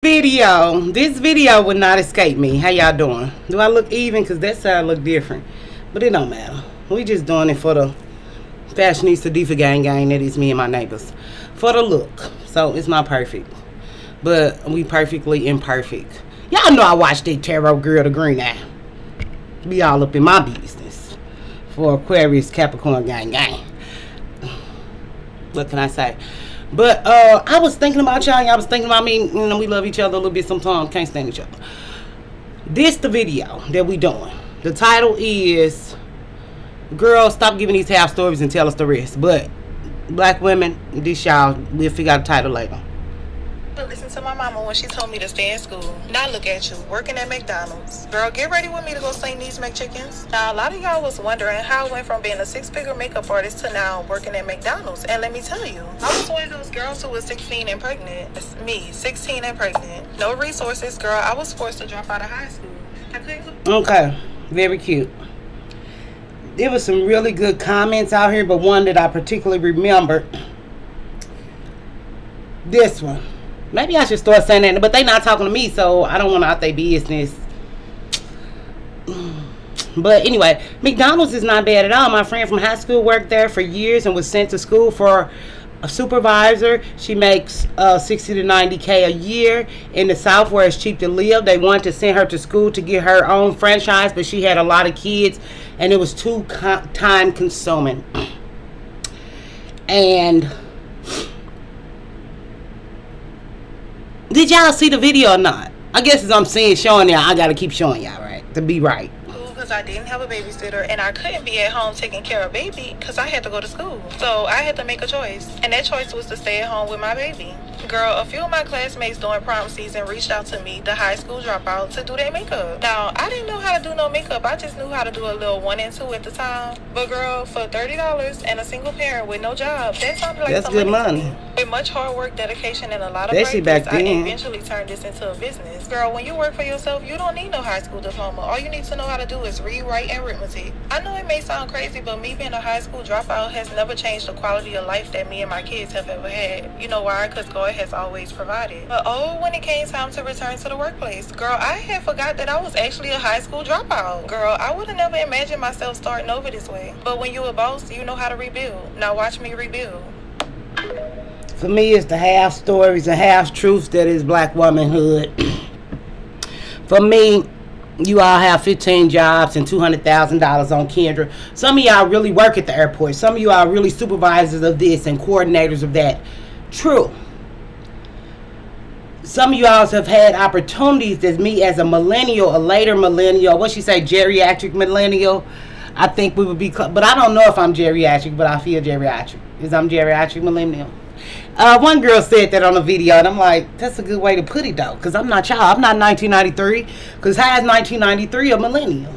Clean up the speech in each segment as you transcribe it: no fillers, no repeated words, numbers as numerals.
This video would not escape me. How y'all doing? Do I look even? Because that side look different. But it don't matter. We just doing it for the fashionista diva gang that is me and my neighbors. For the look. So it's not perfect. But we perfectly imperfect. Y'all know I watched that tarot girl, the green eye. Be all up in my business. For Aquarius Capricorn gang. What can I say? But I was thinking about y'all. Y'all was thinking about me. You know, we love each other a little bit sometimes. Can't stand each other. This the video that we doing. The title is, Girl, Stop Giving These Half Stories and Tell Us the Rest. But black women, this y'all, we'll figure out the title later. Listen to my mama when she told me to stay in school. Now look at you, working at McDonald's. Girl, get ready with me to go sling these McChickens. Now, a lot of y'all was wondering how I went from being a six-figure makeup artist to now working at McDonald's. And let me tell you, I was one of those girls who was 16 and pregnant. It's me, 16 and pregnant. No resources, girl. I was forced to drop out of high school. I couldn't. Okay, very cute. There was some really good comments out here, but one that I particularly remembered. This one. Maybe I should start saying that, but they not talking to me, so I don't want to out their business. But anyway, McDonald's is not bad at all. My friend from high school worked there for years and was sent to school for a supervisor. She makes 60 to 90K a year in the South, where it's cheap to live. They wanted to send her to school to get her own franchise, but she had a lot of kids, and it was too time consuming. And did y'all see the video or not? I guess as I'm saying, showing y'all, I gotta keep showing y'all, right? To be right. Because I didn't have a babysitter and I couldn't be at home taking care of baby because I had to go to school. So I had to make a choice. And that choice was to stay at home with my baby. Girl, a few of my classmates during prom season reached out to me, the high school dropout, to do their makeup. Now, I didn't know how to do no makeup. I just knew how to do a little 1 and 2 at the time. But girl, for $30 and a single parent with no job, that sounded like some money to me. With much hard work, dedication, and a lot of practice, I eventually turned this into a business. Girl, when you work for yourself, you don't need no high school diploma. All you need to know how to do is read, write, and arithmetic. I know it may sound crazy, but me being a high school dropout has never changed the quality of life that me and my kids have ever had. You know why? Because God has always provided. But when it came time to return to the workplace, girl, I had forgot that I was actually a high school dropout. Girl, I would have never imagined myself starting over this way. But when you a boss, you know how to rebuild. Now watch me rebuild. For me, it's the half stories and half truths that is black womanhood. For me, you all have 15 jobs and $200,000 on Kendra. Some of y'all really work at the airport. Some of you are really supervisors of this and coordinators of that. True. Some of you all have had opportunities as me as a millennial, a later millennial. What she say, geriatric millennial? I think we would be, but I don't know if I'm geriatric, but I feel geriatric. Is I'm geriatric millennial? One girl said that on a video, and I'm like, that's a good way to put it, though, because I'm not y'all. I'm not 1993, because how is 1993 a millennial?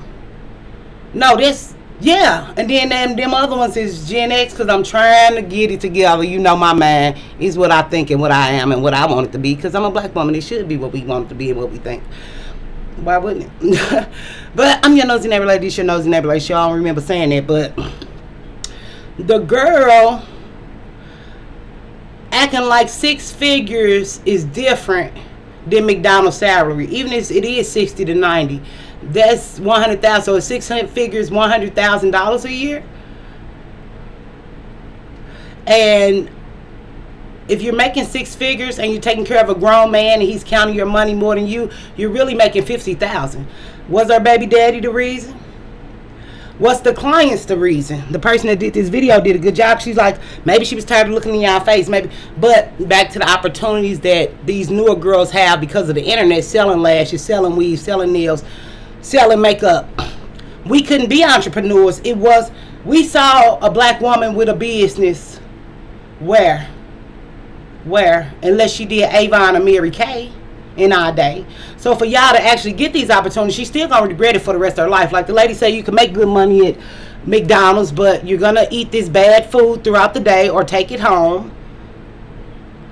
No, this, yeah. And then them other ones is Gen X, because I'm trying to get it together. You know, my mind is what I think and what I am and what I want it to be, because I'm a black woman. It should be what we want it to be and what we think. Why wouldn't it? But I'm your nosy neighbor lady. This your nosy neighbor lady. Y'all don't remember saying that, but the girl acting like 6 figures is different than McDonald's salary. Even if it is 60 to 90, that's 100,000. So it's 6 figures, $100,000 a year. And if you're making 6 figures and you're taking care of a grown man and he's counting your money more than you, you're really making 50,000. Was our baby daddy the reason? What's the client's the reason? The person that did this video did a good job. She's like, maybe she was tired of looking in y'all face, maybe. But back to the opportunities that these newer girls have because of the internet, selling lashes, selling weaves, selling nails, selling makeup. We couldn't be entrepreneurs. We saw a black woman with a business. Where? Unless she did Avon or Mary Kay in our day. So for y'all to actually get these opportunities, she's still gonna regret it for the rest of her life. Like the lady said, you can make good money at McDonald's, but you're gonna eat this bad food throughout the day or take it home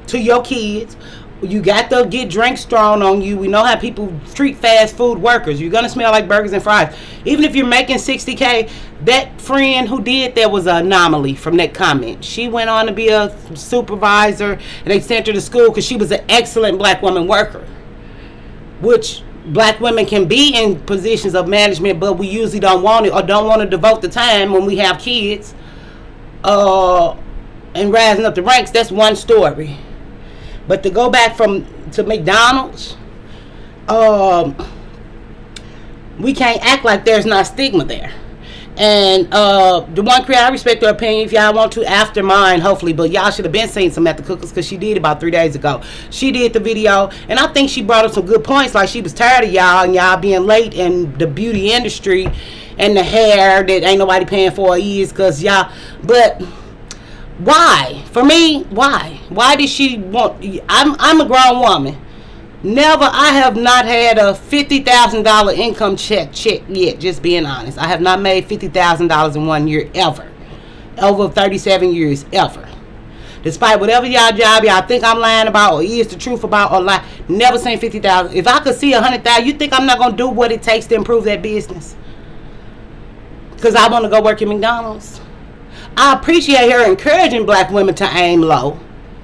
to your kids. You got to get drinks thrown on you. We know how people treat fast food workers. You're going to smell like burgers and fries. Even if you're making 60K, that friend who did that was an anomaly from that comment. She went on to be a supervisor, and they sent her to school because she was an excellent black woman worker. which black women can be in positions of management, but we usually don't want it or don't want to devote the time when we have kids and rising up the ranks. That's one story. But to go back to McDonald's, we can't act like there's not stigma there. And the one creator, I respect her opinion. If y'all want to, after mine, hopefully, but y'all should have been seeing Samantha Cookers, because she did about 3 days ago. She did the video, and I think she brought up some good points, like she was tired of y'all and y'all being late in the beauty industry and the hair that ain't nobody paying for is because y'all. But why? For me, why? Why did she want? I'm a grown woman. Never, I have not had a $50,000 income check yet, just being honest. I have not made $50,000 in 1 year, ever. Over 37 years, ever. Despite whatever y'all job y'all think I'm lying about or is the truth about or lie, never seen $50,000. If I could see $100,000, you think I'm not going to do what it takes to improve that business? Because I want to go work at McDonald's. I appreciate her encouraging black women to aim low,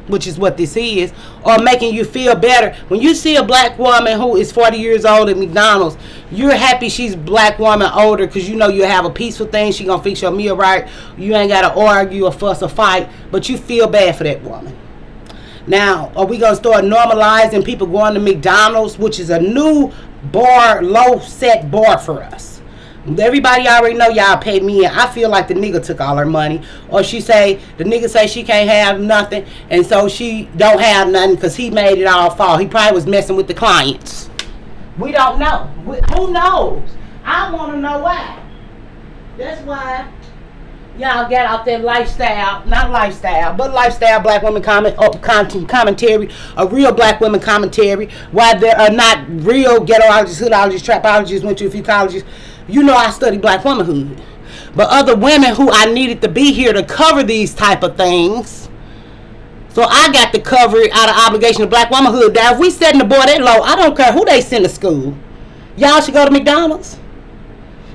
which is what this is, or making you feel better. When you see a black woman who is 40 years old at McDonald's, you're happy she's black woman older because you know you have a peaceful thing. She gonna fix your meal right. You ain't got to argue or fuss or fight, but you feel bad for that woman. Now, are we gonna start normalizing people going to McDonald's, which is a new bar, low set bar for us? Everybody already know y'all pay me, and I feel like the nigga took all her money. Or the nigga say she can't have nothing, and so she don't have nothing because he made it all fall. He probably was messing with the clients. We don't know. Who knows? I want to know why. That's why y'all get out there lifestyle, not lifestyle, but lifestyle black women commentary, a real black women commentary. Why there are not real ghettoologists, hoodologists, trapologists, went to a few colleges. You know I study black womanhood. But other women who I needed to be here to cover these type of things. So I got to cover it out of obligation of black womanhood. Now if we setting the boy that low, I don't care who they send to school. Y'all should go to McDonald's.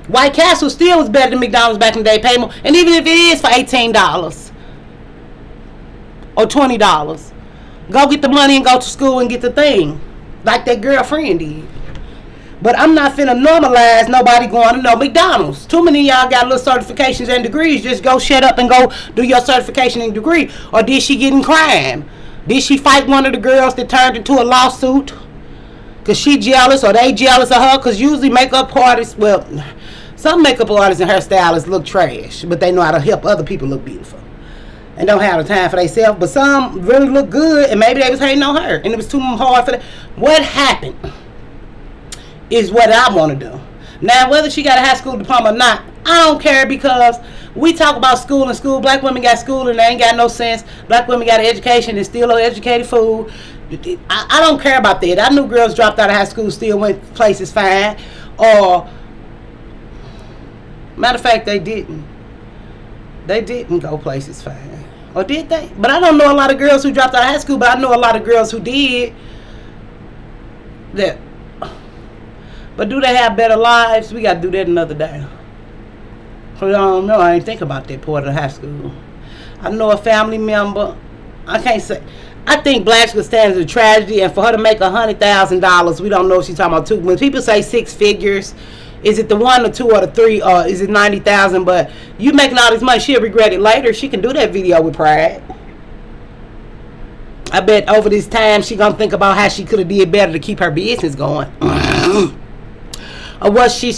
White Castle still was better than McDonald's back in the day. Pay more. And even if it is for $18 or $20, go get the money and go to school and get the thing. Like that girlfriend did. But I'm not finna normalize nobody going to no McDonald's. Too many of y'all got little certifications and degrees. Just go shut up and go do your certification and degree. Or did she get in crime? Did she fight one of the girls that turned into a lawsuit? Because she jealous or they jealous of her? Because usually makeup artists, well, some makeup artists and hairstylists look trash. But they know how to help other people look beautiful. And don't have the time for themselves. But some really look good and maybe they was hating on her. And it was too hard for them. What happened is what I want to do. Now, whether she got a high school diploma or not, I don't care, because we talk about school and school. Black women got school and they ain't got no sense. Black women got an education and still uneducated fool. I don't care about that. I knew girls dropped out of high school still went places fine. Or, matter of fact, they didn't. They didn't go places fine. Or did they? But I don't know a lot of girls who dropped out of high school, but I know a lot of girls who did. That. But do they have better lives? We got to do that another day. I don't know. I ain't think about that part of high school. I know a family member. I can't say. I think black school stands as a tragedy, and for her to make $100,000, we don't know if she's talking about two. When people say six figures, is it the one, the two, or the three, or is it 90,000? But you making all this money, she'll regret it later. She can do that video with pride. I bet over this time she gonna think about how she could have did better to keep her business going. Or was she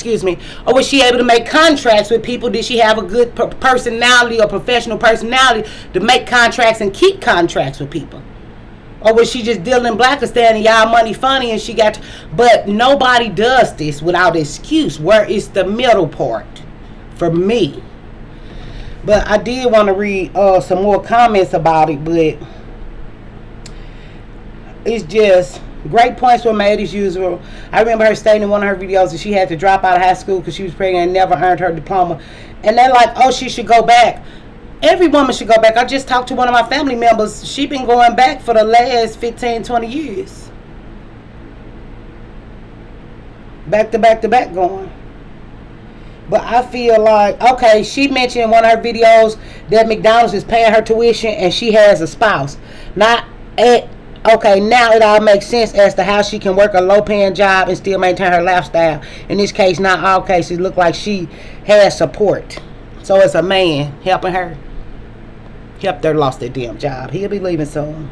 able to make contracts with people? Did she have a good personality or professional personality to make contracts and keep contracts with people? Or was she just dealing Blackistan and y'all money funny and she got but nobody does this without excuse. Where is the middle part for me? But I did want to read some more comments about it, but it's just great points were made as usual. I remember her stating in one of her videos that she had to drop out of high school because she was pregnant and never earned her diploma. And they're like, oh, she should go back. Every woman should go back. I just talked to one of my family members. She been going back for the last 15, 20 years. Back to back to back going. But I feel like, okay, she mentioned in one of her videos that McDonald's is paying her tuition and she has a spouse. Not at Okay, now it all makes sense as to how she can work a low-paying job and still maintain her lifestyle. In this case, not all cases, look like she has support. So it's a man helping her. Helped her lost that damn job. He'll be leaving soon.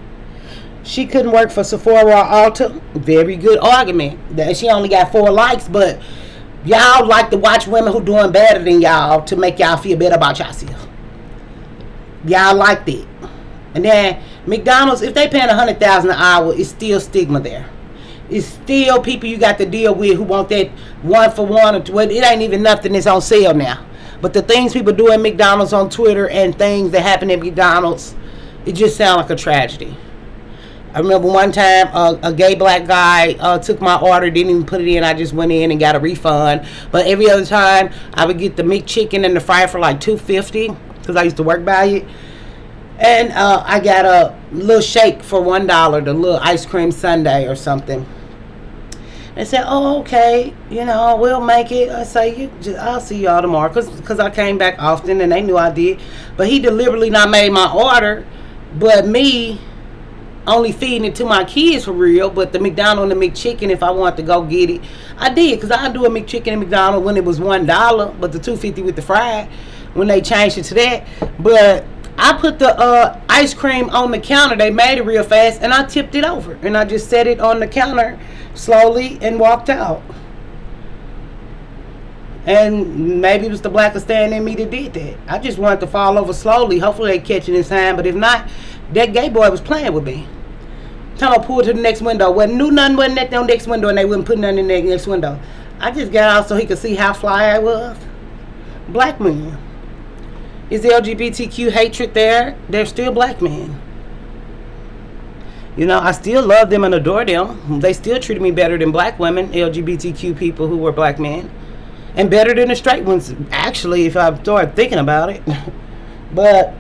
She couldn't work for Sephora or Ulta. Very good argument. That she only got 4 likes, but y'all like to watch women who doing better than y'all to make y'all feel better about yourself. Y'all like that. And then McDonald's, if they paying $100,000 an hour, it's still stigma there. It's still people you got to deal with who want that 1 for 1 or 2. It ain't even nothing that's on sale now. But the things people do at McDonald's on Twitter and things that happen at McDonald's, it just sounds like a tragedy. I remember one time a gay black guy took my order, didn't even put it in. I just went in and got a refund. But every other time, I would get the McChicken and the fry for like $2.50 because I used to work by it. And I got a little shake for $1, the little ice cream sundae or something. They said, "Oh, okay, we'll make it." I say, "I'll see y'all tomorrow," because I came back often and they knew I did. But he deliberately not made my order, but me only feeding it to my kids for real. But the McDonald's and the McChicken, if I wanted to go get it, I did, because I do a McChicken and McDonald's when it was $1, but the $2.50 with the fried when they changed it to that. But I put the ice cream on the counter. They made it real fast, and I tipped it over, and I just set it on the counter slowly and walked out. And maybe it was the black stand in me that did that. I just wanted to fall over slowly. Hopefully they catch it in time, but if not, that gay boy was playing with me. Time I pulled to the next window. Nothing wasn't at the next window, and they wouldn't put nothing in the next window. I just got out so he could see how fly I was. Black men. Is the LGBTQ hatred there? They're still black men. I still love them and adore them. They still treated me better than black women, LGBTQ people who were black men. And better than the straight ones, actually, if I start thinking about it. But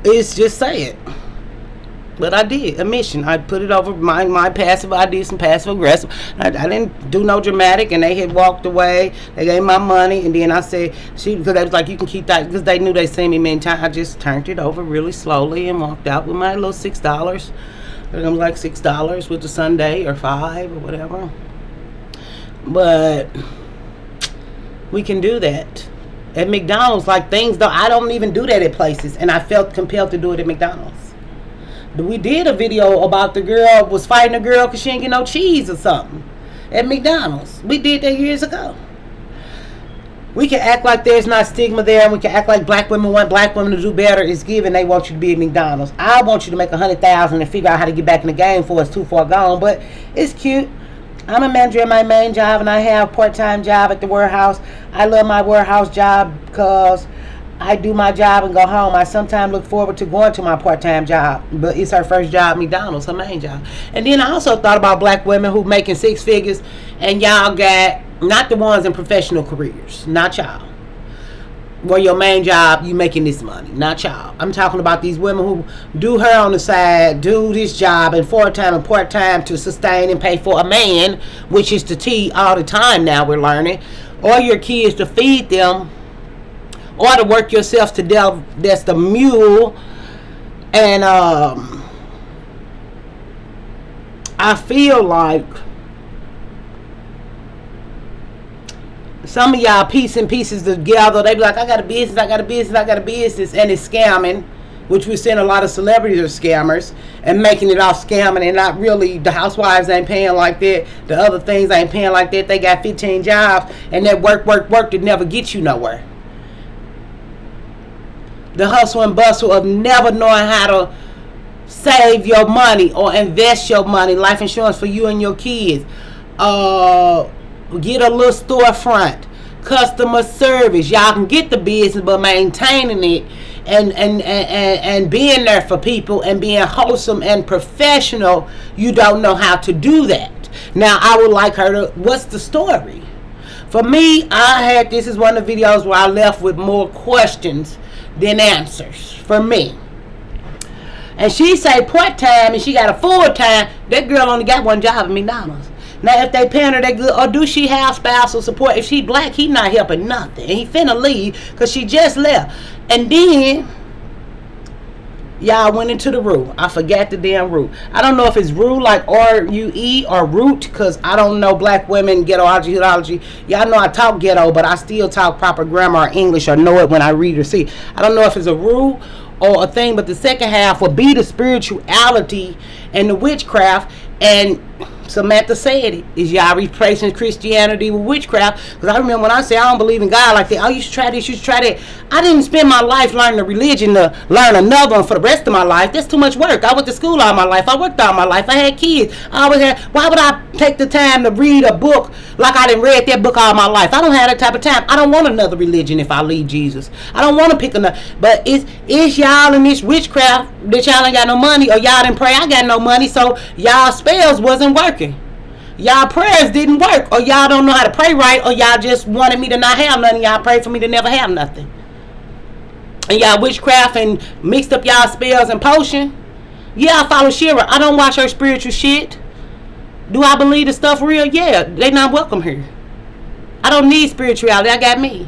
it's just sad. But I did a mission. I put it over my passive. I did some passive aggressive. I didn't do no dramatic, and they had walked away. They gave my money, and then I said, because they was like, "You can keep that," because they knew they seen me many times. I just turned it over really slowly and walked out with my little $6. It was like $6 with the sundae or $5 or whatever. But we can do that at McDonald's. Like things though, I don't even do that at places, and I felt compelled to do it at McDonald's. We did a video about the girl was fighting a girl because she ain't get no cheese or something at McDonald's. We did that years ago. We can act like there's not stigma there, and we can act like black women want black women to do better. It's given they want you to be at McDonald's. I want you to make $100,000 and figure out how to get back in the game before it's too far gone. But it's cute. I'm a manager at my main job, and I have a part-time job at the warehouse. I love my warehouse job because I do my job and go home. I sometimes look forward to going to my part-time job, but it's her first job, McDonald's, her main job. And then I also thought about black women who making 6 figures, and y'all got not the ones in professional careers, not y'all. Where your main job, you making this money, not y'all. I'm talking about these women who do her on the side, do this job and full-time and part-time to sustain and pay for a man, which is the T all the time now we're learning, or your kids to feed them, or to work yourself to death. That's the mule. And I feel like some of y'all piecing pieces together. They be like, I got a business, and it's scamming, which we're seeing a lot of celebrities are scammers and making it off scamming, and not really. The housewives ain't paying like that. The other things ain't paying like that. They got 15 jobs, and that work that never get you nowhere. The hustle and bustle of never knowing how to save your money or invest your money, life insurance for you and your kids. Get a little storefront, customer service. Y'all can get the business, but maintaining it and being there for people and being wholesome and professional, you don't know how to do that. Now, I would like her to, what's the story? For me, this is one of the videos where I left with more questions than answers for me. And she say part-time and she got a full-time. That girl only got one job at McDonald's. Now, if they paying her that good, or do she have spousal support? If she black, he not helping nothing. And he finna leave because she just left. And then Y'all went into the root. I forgot the damn root. I don't know if it's root like R-U-E or root, because I don't know black women ghettoology, hoodology. Y'all know I talk ghetto, but I still talk proper grammar or English or know it when I read or see. I don't know if it's a root or a thing, but the second half would be the spirituality and the witchcraft. And Samantha said it. Is y'all replacing Christianity with witchcraft? Because I remember when I said I don't believe in God like that. Oh, you should try this, you should try that. I didn't spend my life learning a religion to learn another one for the rest of my life. That's too much work. I went to school all my life. I worked all my life. I had kids. I always had. Why would I take the time to read a book like I didn't read that book all my life? I don't have that type of time. I don't want another religion if I leave Jesus. I don't want to pick another. But is y'all in this witchcraft that y'all ain't got no money, or y'all didn't pray? I got no money, so y'all spells wasn't working. Y'all prayers didn't work, or y'all don't know how to pray right, or y'all just wanted me to not have nothing. Y'all prayed for me to never have nothing. And y'all witchcraft and mixed up y'all spells and potion. Yeah, I follow Shira. I don't watch her spiritual shit. Do I believe the stuff real? Yeah, they not welcome here. I don't need spirituality. I got me.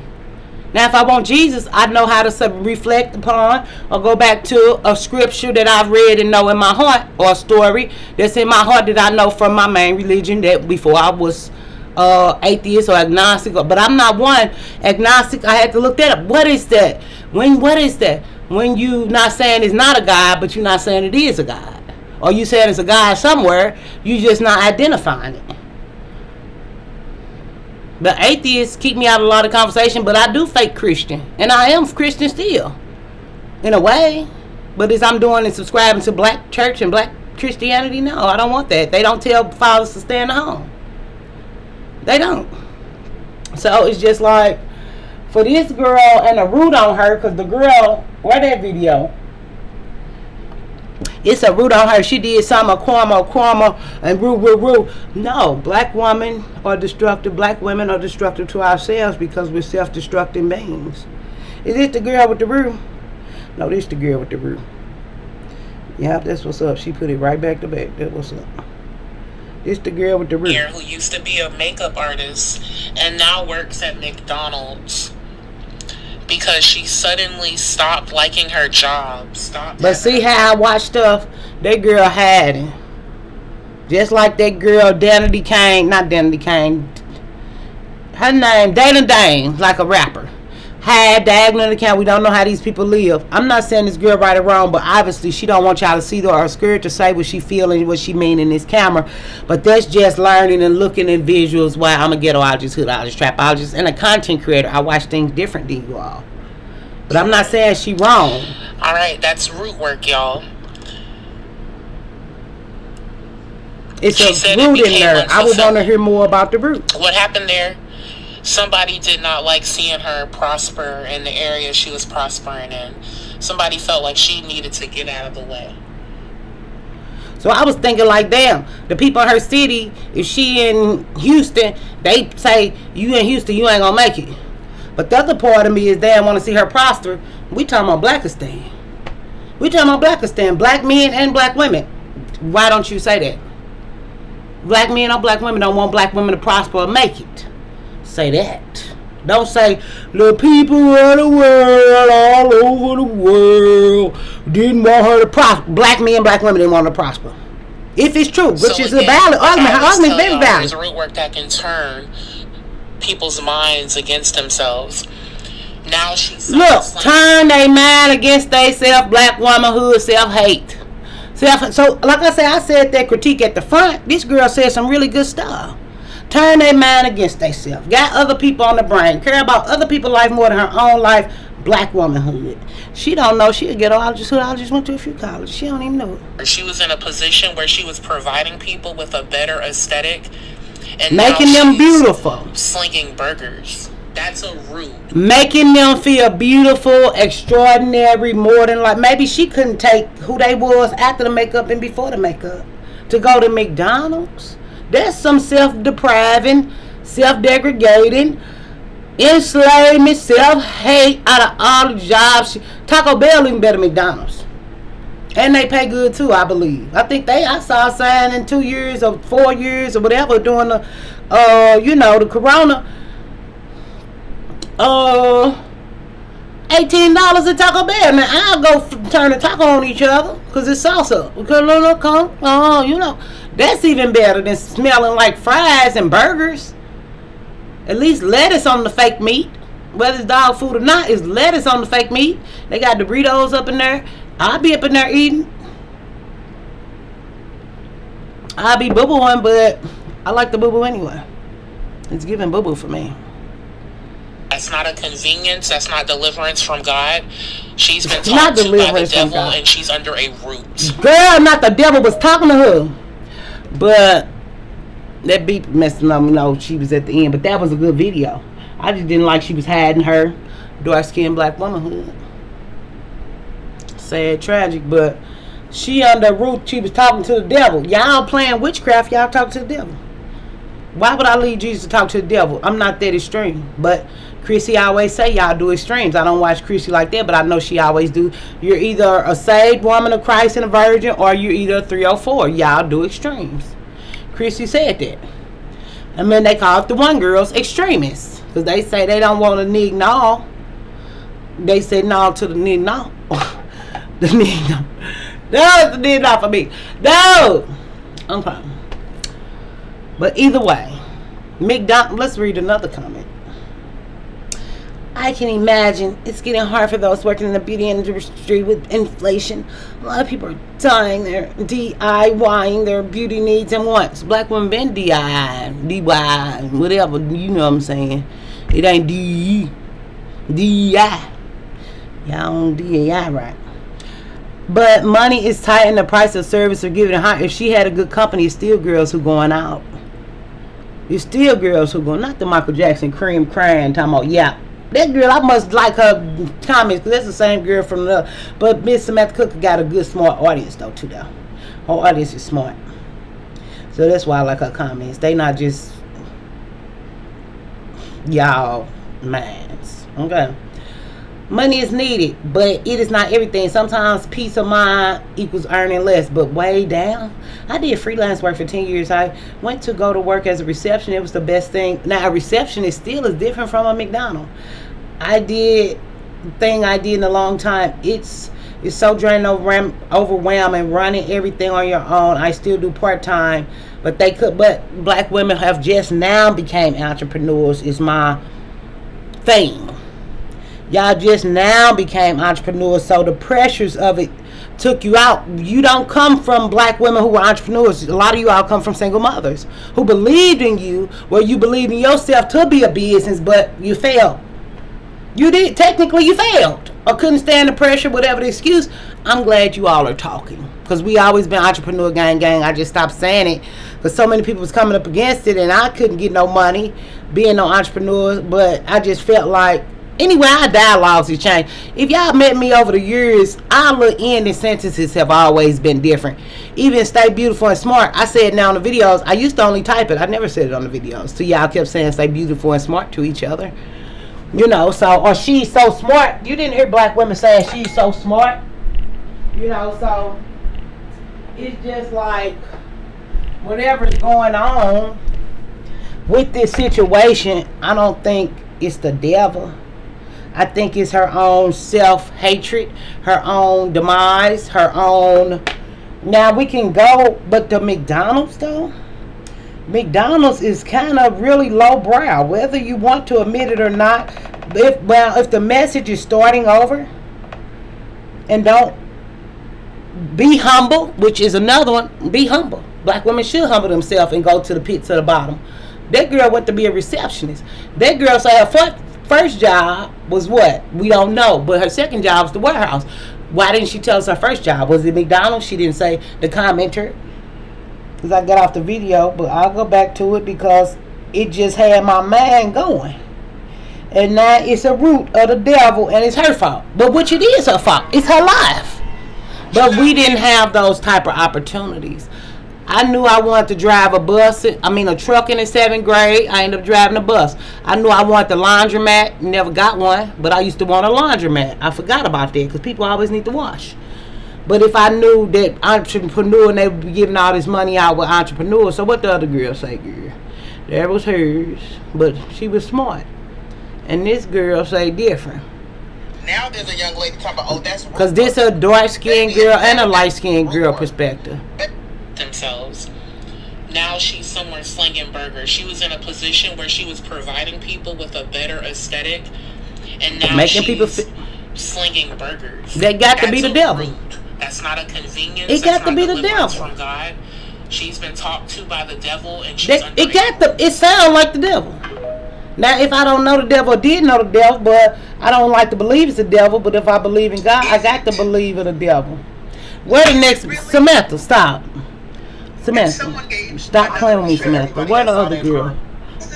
Now, if I want Jesus, I know how to reflect upon or go back to a scripture that I've read and know in my heart, or a story that's in my heart that I know from my main religion that before I was atheist or agnostic. But I'm not one agnostic. I had to look that up. What is that? What is that? When you not saying it's not a God, but you're not saying it is a God. Or you saying it's a God somewhere, you just not identifying it. The atheists keep me out of a lot of conversation, but I do fake Christian. And I am Christian still. In a way. But as I'm doing and subscribing to black church and black Christianity, no, I don't want that. They don't tell fathers to stay in the home. They don't. So it's just like, for this girl and a root on her, because the girl, where that video? It's a root on her. She did some karma, and root. No, black women are destructive. Black women are destructive to ourselves because we're self-destructing beings. Is this the girl with the root? No, this the girl with the root. Yep, that's what's up. She put it right back to back. That's what's up. This the girl with the root. Who used to be a makeup artist and now works at McDonald's. Because she suddenly stopped liking her job. But see how I watch stuff? That girl hiding. Just like that girl, Danity Kane. Not Danity Kane. Her name, Dana Dane, like a rapper. Hide, diagonal account. We don't know how these people live. I'm not saying this girl right or wrong, but obviously she don't want y'all to see her scared to say what she feeling, what she mean in this camera. But that's just learning and looking at visuals. Why I'm a ghettoologist, hoodologist, trapologist, and a content creator. I watch things different than you all. But I'm not saying she wrong. Alright, that's root work, y'all. It's a root in there. I would want to hear more about the root. What happened there? Somebody did not like seeing her prosper in the area she was prospering in. Somebody felt like she needed to get out of the way. So I was thinking like, damn, the people in her city, if she in Houston, they say, you in Houston, you ain't gonna make it. But the other part of me is, damn, want to see her prosper. We talking about Blackistan. We talking about Blackistan. Black men and black women. Why don't you say that? Black men or black women don't want black women to prosper or make it. Say that. Don't say the people of the world, all over the world, didn't want her to prosper. Black men, black women didn't want her to prosper. If it's true, which is a valid argument. Her argument is very valid. There's root work that can turn people's minds against themselves. Now she's turn their mind against themselves. Black womanhood, self-hate. So, like I said that critique at the front. This girl said some really good stuff. Turn their mind against themselves. Got other people on the brain. Care about other people's life more than her own life. Black womanhood. She don't know. She a ghettoologist, went to a few colleges. She don't even know it. She was in a position where she was providing people with a better aesthetic. And making them beautiful. Slinging burgers. That's a root. Making them feel beautiful, extraordinary, more than like. Maybe she couldn't take who they was after the makeup and before the makeup. To go to McDonald's. That's some self-depriving, self-degrading, enslavement, self-hate out of all the jobs. Taco Bell even better than McDonald's. And they pay good too, I believe. I think I saw a sign in 2 years or 4 years or whatever during the, the corona. $18 at Taco Bell. Now I'll go turn the taco on each other because it's salsa. That's even better than smelling like fries and burgers. At least lettuce on the fake meat. Whether it's dog food or not, it's lettuce on the fake meat. They got Doritos up in there. I'll be up in there eating. I'll be boo-booing, but I like the boo-boo anyway. It's giving boo-boo for me. That's not a convenience. That's not deliverance from God. She's been talked to by the devil, and she's under a root. Girl, not the devil was talking to her. But that beep messing up. No, she was at the end. But that was a good video. I just didn't like she was hiding her dark-skinned black womanhood. Sad, tragic, but she under root. She was talking to the devil. Y'all playing witchcraft. Y'all talk to the devil. Why would I lead Jesus to talk to the devil? I'm not that extreme. But Chrissy always say y'all do extremes. I don't watch Chrissy like that, but I know she always do. You're either a saved woman of Christ and a virgin, or you're either a 304. Y'all do extremes. Chrissy said that. I mean, they call the one girls extremists. Because they say they don't want a nig no. They say no to the nig no. The nig no. That's the nig no for me. No. Okay. But either way, McDonald's. Let's read another comment. I can imagine it's getting hard for those working in the beauty industry with inflation. A lot of people are dying. They're DIYing their beauty needs and wants. Black women been DIY, whatever. You know what I'm saying? It ain't DI. Y'all don't DIY right. But money is tight and the price of service are giving high. If she had a good company, it's still girls who going out. It's still girls who going. Not the Michael Jackson cream crying talking about yeah. That girl, I must like her comments because that's the same girl from the. But Miss Samantha Cook got a good, smart audience though too. Though her audience is smart, so that's why I like her comments. They not just y'all minds. Okay, money is needed, but it is not everything. Sometimes peace of mind equals earning less, but way down. I did freelance work for 10 years. I went to go to work as a receptionist. It was the best thing. Now a receptionist still is different from a McDonald's. I did the thing I did in a long time. It's so draining, overwhelming, running everything on your own. I still do part-time, but black women have just now became entrepreneurs is my thing. Y'all just now became entrepreneurs, so the pressures of it took you out. You don't come from black women who were entrepreneurs. A lot of you all come from single mothers who believed in you, where you believed in yourself to be a business, but you failed. You did. Technically, you failed or couldn't stand the pressure, whatever the excuse. I'm glad you all are talking because we always been entrepreneur gang. I just stopped saying it because so many people was coming up against it and I couldn't get no money being no entrepreneur, but I just felt like anyway, our dialogues have changed. If y'all met me over the years, our little ending sentences have always been different. Even stay beautiful and smart. I said now in the videos. I used to only type it. I never said it on the videos. So y'all kept saying stay beautiful and smart to each other. You know, so, or she's so smart. You didn't hear black women saying she's so smart. You know, so it's just like whatever's going on with this situation, I don't think it's the devil. I think it's her own self-hatred, her own demise, her own. Now we can go, but the McDonald's though, McDonald's is kind of really lowbrow, whether you want to admit it or not. If the message is starting over, and don't be humble, which is another one. Be humble. Black women should humble themselves and go to the pits of the bottom. That girl went to be a receptionist. That girl said her first job was what? We don't know. But her second job was the warehouse. Why didn't she tell us her first job? Was it McDonald's? She didn't say. The commenter. Because I got off the video. But I'll go back to it because it just had my mind going. And now it's a root of the devil and it's her fault. But which it is her fault. It's her life. But we didn't have those type of opportunities. I knew I wanted to drive a truck in the 7th grade. I ended up driving a bus. I knew I wanted the laundromat. Never got one, but I used to want a laundromat. I forgot about that because people always need to wash. But if I knew that entrepreneur and they would be giving all this money out with entrepreneurs, so what the other girl say, girl? That was hers, but she was smart. And this girl say different. Now there's a young lady talking about, oh, that's because this a dark-skinned girl and a light-skinned girl perspective. Themselves. Now she's somewhere slinging burgers. She was in a position where she was providing people with a better aesthetic, and now Making she's people slinging burgers. That got to be the devil. Root. That's not a convenience. It got to be the devil. From God. She's been talked to by the devil, and she's it sounds like the devil. Now, if I don't know the devil, or did know the devil, but I don't like to believe it's the devil. But if I believe in God, I got to believe in the devil. Where the next Samantha? Stop. Samantha, stop playing with me, Samantha. Where the other girl?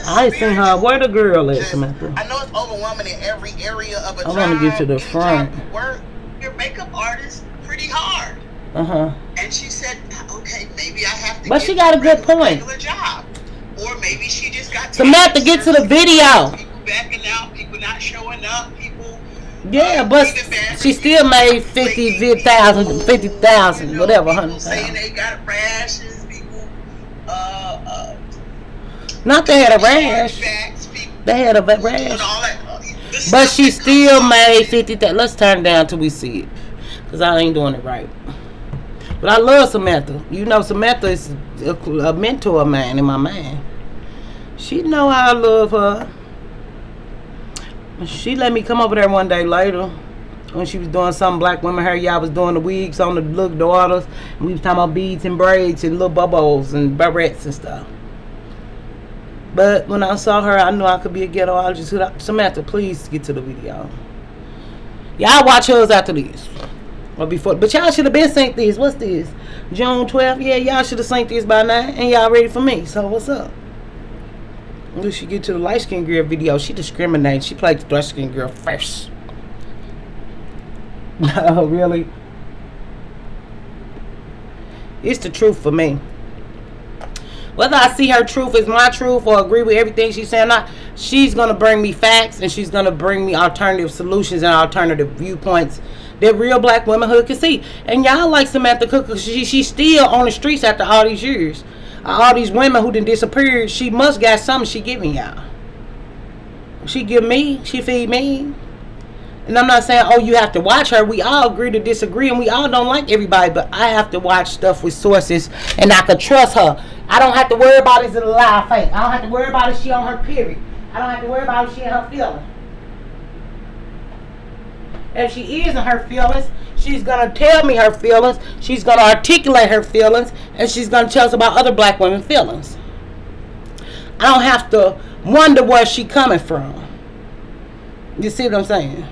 I ain't seen her. Where the girl at, Samantha? I know it's overwhelming in every area of a job. I want to get to the front. Work your makeup artist pretty hard. And she said, okay, maybe I have to. But she got a good point. Job. Or maybe she just got. Samantha, get to the video. People backing out. People not showing up. People. Yeah, but she still made 50,000, whatever, 100,000. Saying they got rashes. Not they had a rash. They had a rash. But she still made 50,000. Let's turn it down till we see it, cause I ain't doing it right. But I love Samantha. You know, Samantha is a mentor of mine in my mind. She know I love her. She let me come over there one day later when she was doing some black women hair. Y'all was doing the wigs on the little daughters. And we was talking about beads and braids and little bubbles and barrettes and stuff. But when I saw her, I knew I could be a ghettoologist. Samantha, please get to the video. Y'all watch hers after this. Or before. But y'all should have been synced this. What's this? June 12th? Yeah, y'all should have synced this by now. And y'all ready for me. So what's up? When she get to the light-skinned girl video, she discriminates. She played the dark-skinned girl first. No, really? It's the truth for me. Whether I see her truth is my truth or agree with everything she's saying or not, she's going to bring me facts and she's going to bring me alternative solutions and alternative viewpoints that real black womanhood can see. And y'all like Samantha Cook, she's still on the streets after all these years. All these women who done disappeared, she must got something she giving y'all. She give me, she feed me. And I'm not saying, oh, you have to watch her. We all agree to disagree, and we all don't like everybody. But I have to watch stuff with sources, and I can trust her. I don't have to worry about is it a lie or fake. I don't have to worry about if she on her period. I don't have to worry about if she in her feelings. If she is in her feelings, she's going to tell me her feelings. She's going to articulate her feelings, and she's going to tell us about other black women's feelings. I don't have to wonder where she coming from. You see what I'm saying?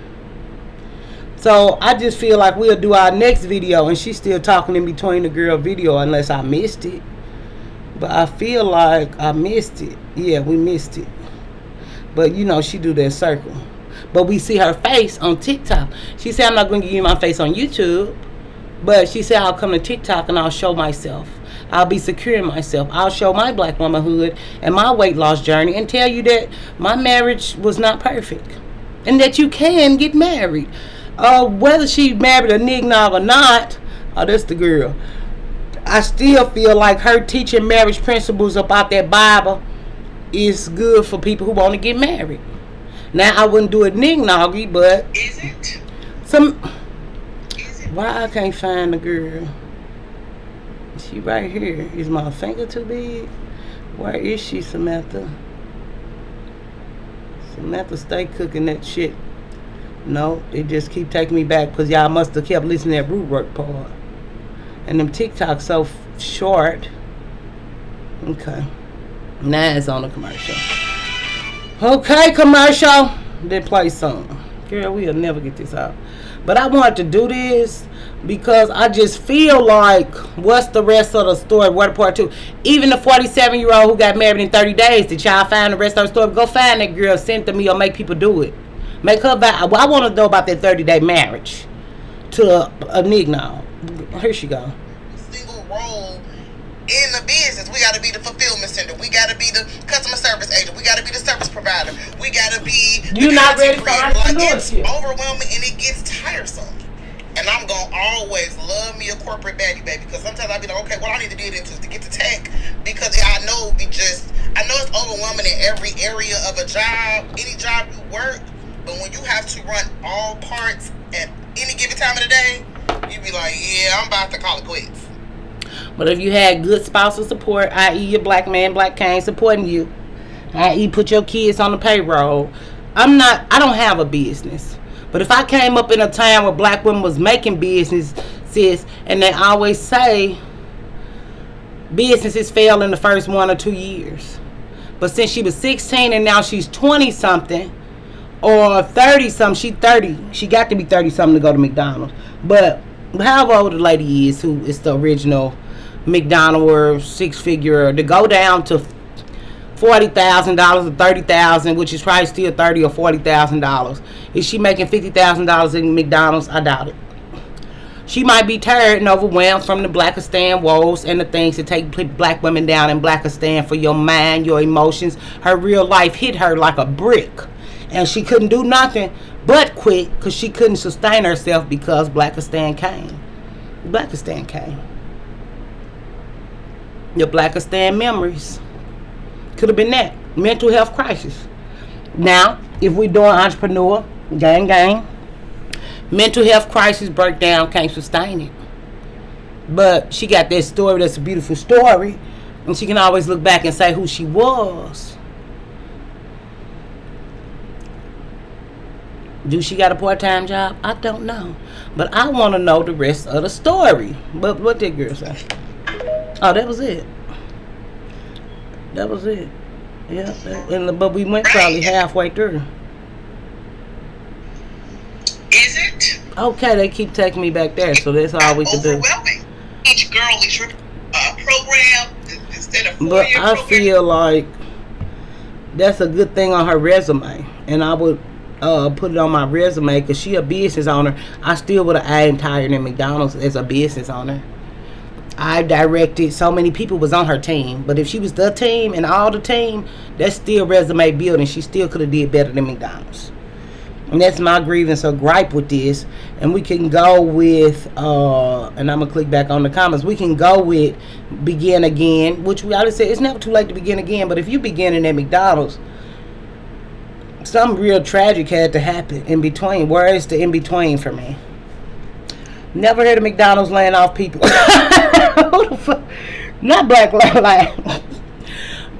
So I just feel like we'll do our next video and she's still talking in between the girl video unless I missed it. But I feel like I missed it. Yeah, we missed it. But you know, she do that circle. But we see her face on TikTok. She said, I'm not going to give you my face on YouTube. But she said, I'll come to TikTok and I'll show myself. I'll be secure in myself. I'll show my black womanhood and my weight loss journey and tell you that my marriage was not perfect. And that you can get married. Whether she married a nignog or not, oh, that's the girl. I still feel like her teaching marriage principles about that Bible is good for people who want to get married. Now, I wouldn't do it nignoggy, but is it? Why I can't find the girl? She right here. Is my finger too big? Where is she, Samantha? Samantha, stay cooking that shit. No, it just keep taking me back because y'all must have kept listening to that root work part. And them TikToks so short. Okay. Now it's on the commercial. Okay, commercial. Then play some. Girl, we'll never get this out. But I wanted to do this because I just feel like, what's the rest of the story? What part two? Even the 47-year-old who got married in 30 days, did y'all find the rest of the story? Go find that girl, send it to me, or make people do it. Make her buy. Well, I want to know about that 30-day marriage to a nigga. Here she go. Single role in the business. We got to be the fulfillment center. We got to be the customer service agent. We got to be the service provider. We got to be. You're not ready for it's overwhelming and it gets tiresome. And I'm going to always love me a corporate baddie, baby. Because sometimes I be like, okay, what I need to do to get to tech. Because I know it's overwhelming in every area of a job. Any job you work. But But when you have to run all parts at any given time of the day, you be like, yeah, I'm about to call it quits. But if you had good spousal support, i.e. your black man, black cane supporting you, i.e. put your kids on the payroll, I don't have a business. But if I came up in a time where black women was making businesses, and they always say businesses fail in the first 1 or 2 years. But since she was 16 and now she's 20 something or 30 something, she 30. She got to be 30 something to go to McDonald's. But however old the lady is, who is the original McDonald or six figure, to go down to $40,000 or $30,000, which is probably still $30,000 or $40,000. Is she making $50,000 in McDonald's? I doubt it. She might be tired and overwhelmed from the Blackistan woes and the things that take black women down in Blackistan for your mind, your emotions. Her real life hit her like a brick, and she couldn't do nothing but quit because she couldn't sustain herself because Blackistan came. Blackistan came. Your Blackistan memories could have been that mental health crisis. Now, if we're doing entrepreneur, gang, mental health crisis breakdown, can't sustain it. But she got that story that's a beautiful story, and she can always look back and say who she was. Do she got a part-time job? I don't know. But I want to know the rest of the story. But what did girl say? Oh, that was it. That was it. Yeah. But we went probably halfway through. Is it? Okay, they keep taking me back there, so that's all we can do. Overwhelming. Each girl is program instead of 4-year But I program. feel like that's a good thing on her resume, and I would put it on my resume because she a business owner. I still would have aimed higher than McDonald's as a business owner. I directed so many people was on her team, but if she was the team and all the team, that's still resume building. She still could have did better than McDonald's. And that's my grievance or gripe with this. And we can go with, and I'm going to click back on the comments. We can go with begin again, which we always say it's never too late to begin again. But if you beginning at McDonald's, something real tragic had to happen in between. Where is the in between for me? Never heard of McDonald's laying off people. Who the fuck? Not Black Lives.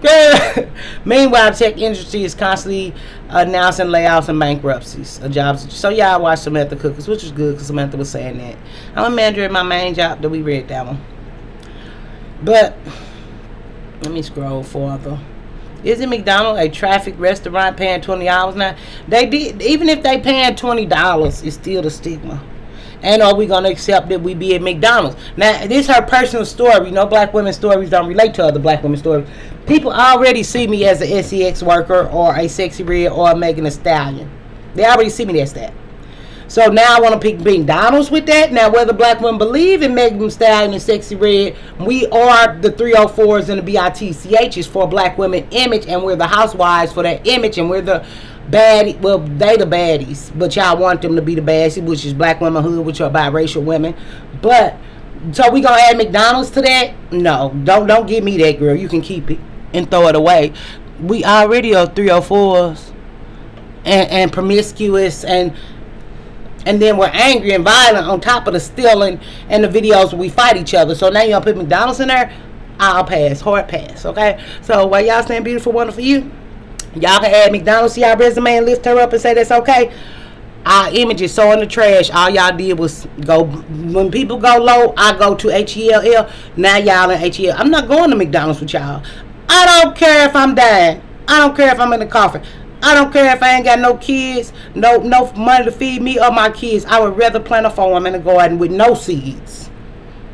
Girl. Meanwhile, the tech industry is constantly announcing layoffs and bankruptcies of jobs. So y'all watch Samantha Cookers, which is good because Samantha was saying that. I'm a manager at my main job. That we read that one. But let me scroll further. Isn't McDonald's a traffic restaurant paying $20 now? They did. Even if they paying $20, it's still the stigma. And are we going to accept that we be at McDonald's? Now, this is her personal story. You know, black women's stories don't relate to other black women's stories. People already see me as a SEX worker or a Sexy Red or a Megan Thee Stallion. They already see me as that. So now I want to pick McDonald's with that. Now, whether black women believe in Megan Thee Stallion and Sexy Red, we are the 304s and the BITCHs for black women image, and we're the housewives for that image, and we're the baddie. Well, they the baddies, but y'all want them to be the baddies, which is black womanhood, which are biracial women. But so we gonna add McDonald's to that? No, don't give me that, girl. You can keep it and throw it away. We already are 304s and promiscuous and then we're angry and violent on top of the stealing and the videos where we fight each other. So now you gonna put McDonald's in there? I'll pass, hard pass, okay? So while y'all saying beautiful, wonderful you, y'all can add McDonald's to y'all resume and lift her up and say that's okay. Our image is so in the trash. All y'all did was go, when people go low, I go to HELL. Now y'all in HEL. I'm not going to McDonald's with y'all. I don't care if I'm dying. I don't care if I'm in the coffin. I don't care if I ain't got no kids, no money to feed me or my kids. I would rather plant a farm in the garden with no seeds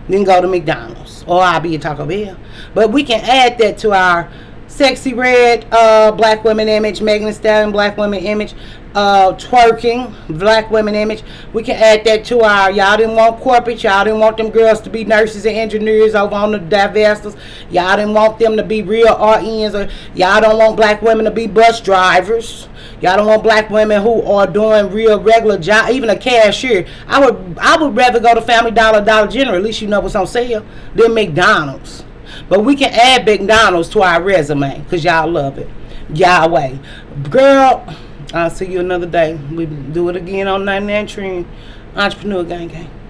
than go to McDonald's. Or I'll be at Taco Bell. But we can add that to our Sexy Red black women image, Megan Thee Stallion black women image, twerking black women image. We can add that to our, y'all didn't want corporate, y'all didn't want them girls to be nurses and engineers over on the divestors, y'all didn't want them to be real RNs, or y'all don't want black women to be bus drivers, y'all don't want black women who are doing real regular job, even a cashier. I would rather go to Family Dollar, Dollar General, at least you know what's on sale, than McDonald's. But we can add McDonald's to our resume because y'all love it. Y'all way. Girl, I'll see you another day. We do it again on 99 Trend Entrepreneur Gang Gang.